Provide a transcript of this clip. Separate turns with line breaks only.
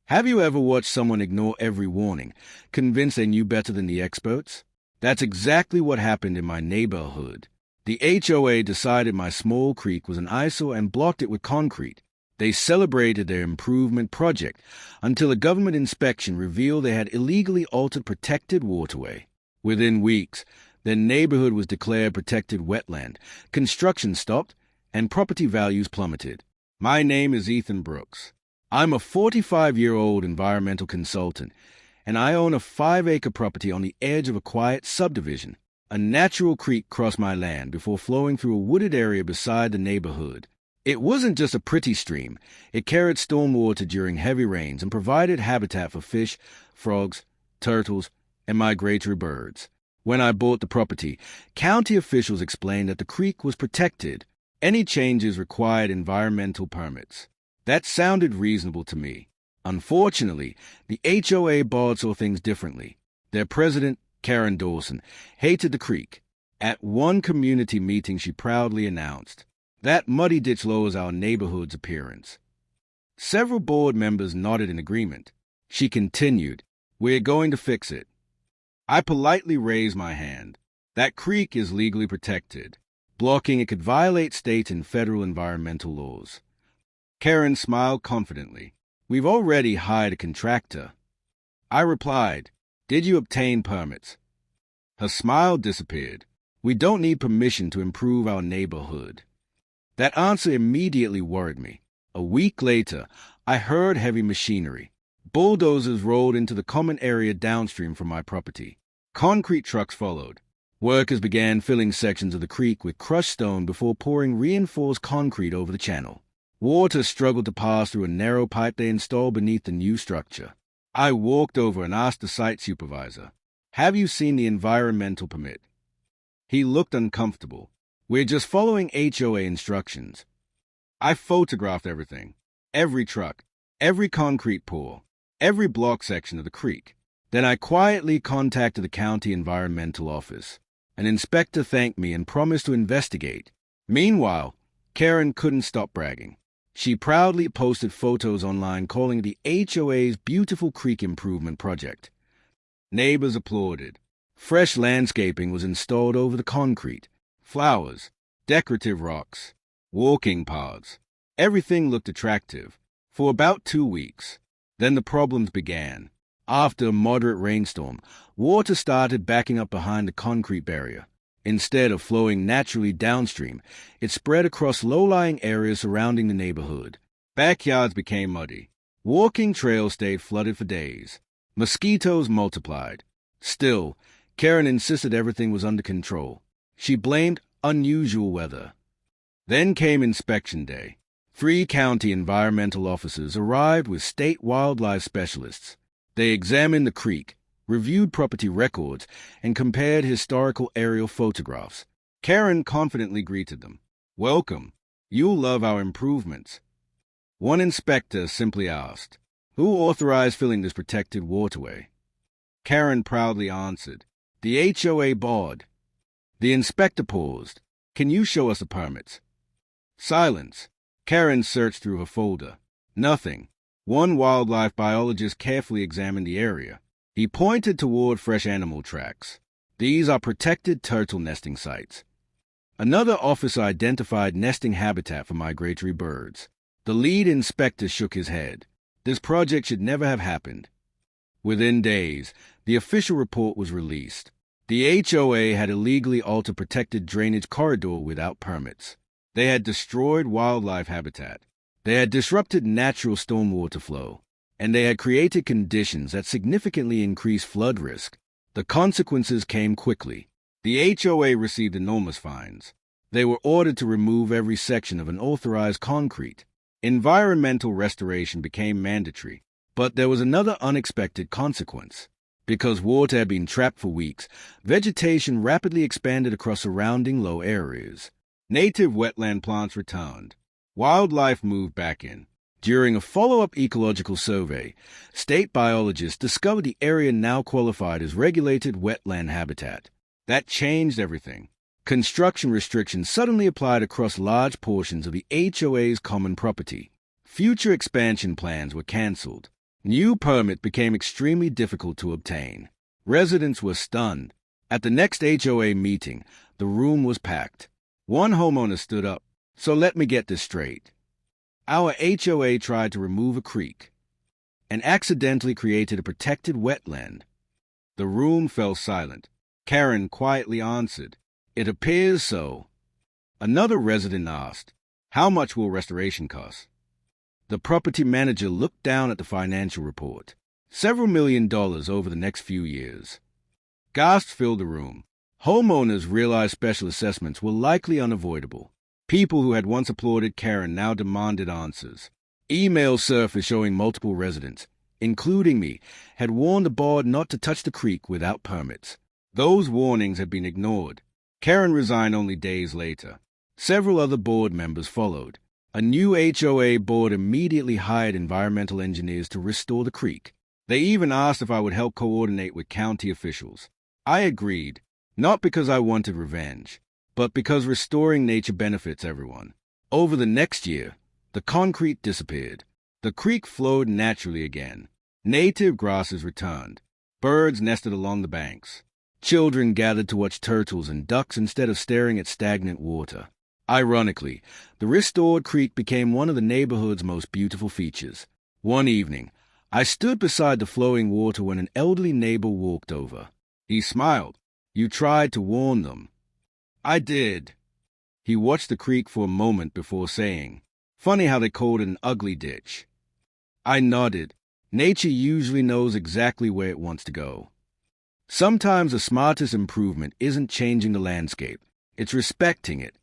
Have you ever watched someone ignore every warning, convinced they knew better than the experts? That's exactly what happened in my neighborhood. The HOA decided my small creek was an eyesore and blocked it with concrete. They celebrated their improvement project until a government inspection revealed they had illegally altered protected waterway. Within weeks, their neighborhood was declared protected wetland, construction stopped, and property values plummeted. My name is Ethan Brooks. I'm a 45-year-old environmental consultant, and I own a 5-acre property on the edge of a quiet subdivision. A natural creek crossed my land before flowing through a wooded area beside the neighborhood. It wasn't just a pretty stream. It carried stormwater during heavy rains and provided habitat for fish, frogs, turtles, and migratory birds. When I bought the property, county officials explained that the creek was protected. Any changes required environmental permits. That sounded reasonable to me. Unfortunately, the HOA board saw things differently. Their president, Karen Dawson, hated the creek. At one community meeting, she proudly announced, "That muddy ditch lowers our neighborhood's appearance." Several board members nodded in agreement. She continued, "We're going to fix it." I politely raised my hand. That creek is legally protected. Blocking it could violate state and federal environmental laws. Karen smiled confidently. "We've already hired a contractor." I replied, "Did you obtain permits?" Her smile disappeared. "We don't need permission to improve our neighborhood." That answer immediately worried me. A week later, I heard heavy machinery. Bulldozers rolled into the common area downstream from my property. Concrete trucks followed. Workers began filling sections of the creek with crushed stone before pouring reinforced concrete over the channel. Water struggled to pass through a narrow pipe they installed beneath the new structure. I walked over and asked the site supervisor, "Have you seen the environmental permit?" He looked uncomfortable. "We're just following HOA instructions." I photographed everything. Every truck, every concrete pour, every block section of the creek. Then I quietly contacted the county environmental office. An inspector thanked me and promised to investigate. Meanwhile, Karen couldn't stop bragging. She proudly posted photos online calling it the HOA's beautiful creek improvement project. Neighbors applauded. Fresh landscaping was installed over the concrete. Flowers, decorative rocks, walking paths. Everything looked attractive. For about 2 weeks. Then the problems began. After a moderate rainstorm, water started backing up behind the concrete barrier. Instead of flowing naturally downstream, it spread across low-lying areas surrounding the neighborhood. Backyards became muddy. Walking trails stayed flooded for days. Mosquitoes multiplied. Still, Karen insisted everything was under control. She blamed unusual weather. Then came inspection day. 3 county environmental officers arrived with state wildlife specialists. They examined the creek, reviewed property records, and compared historical aerial photographs. Karen confidently greeted them. "Welcome. You'll love our improvements." One inspector simply asked, "Who authorized filling this protected waterway?" Karen proudly answered, "The HOA board." The inspector paused. "Can you show us the permits?" Silence. Karen searched through her folder. Nothing. One wildlife biologist carefully examined the area. He pointed toward fresh animal tracks. "These are protected turtle nesting sites." Another officer identified nesting habitat for migratory birds. The lead inspector shook his head. This project should never have happened. Within days, the official report was released. The HOA had illegally altered protected drainage corridor without permits. They had destroyed wildlife habitat. They had disrupted natural stormwater flow. And they had created conditions that significantly increased flood risk. The consequences came quickly. The HOA received enormous fines. They were ordered to remove every section of unauthorized concrete. Environmental restoration became mandatory. But there was another unexpected consequence. Because water had been trapped for weeks, vegetation rapidly expanded across surrounding low areas. Native wetland plants returned. Wildlife moved back in. During a follow-up ecological survey, state biologists discovered the area now qualified as regulated wetland habitat. That changed everything. Construction restrictions suddenly applied across large portions of the HOA's common property. Future expansion plans were canceled. New permit became extremely difficult to obtain. Residents were stunned. At the next HOA meeting, the room was packed. One homeowner stood up. So let me get this straight. Our HOA tried to remove a creek and accidentally created a protected wetland. The room fell silent. Karen quietly answered, "It appears so." Another resident asked, "How much will restoration cost?" The property manager looked down at the financial report. Several $1 million over the next few years. Gasps filled the room. Homeowners realized special assessments were likely unavoidable. People who had once applauded Karen now demanded answers. Emails surfaced showing multiple residents, including me, had warned the board not to touch the creek without permits. Those warnings had been ignored. Karen resigned only days later. Several other board members followed. A new HOA board immediately hired environmental engineers to restore the creek. They even asked if I would help coordinate with county officials. I agreed, not because I wanted revenge, but because restoring nature benefits everyone. Over the next year, the concrete disappeared. The creek flowed naturally again. Native grasses returned. Birds nested along the banks. Children gathered to watch turtles and ducks instead of staring at stagnant water. Ironically, the restored creek became one of the neighborhood's most beautiful features. One evening, I stood beside the flowing water when an elderly neighbor walked over. He smiled. "You tried to warn them." "I did." He watched the creek for a moment before saying, "Funny how they called it an ugly ditch." I nodded. Nature usually knows exactly where it wants to go. Sometimes the smartest improvement isn't changing the landscape. It's respecting it.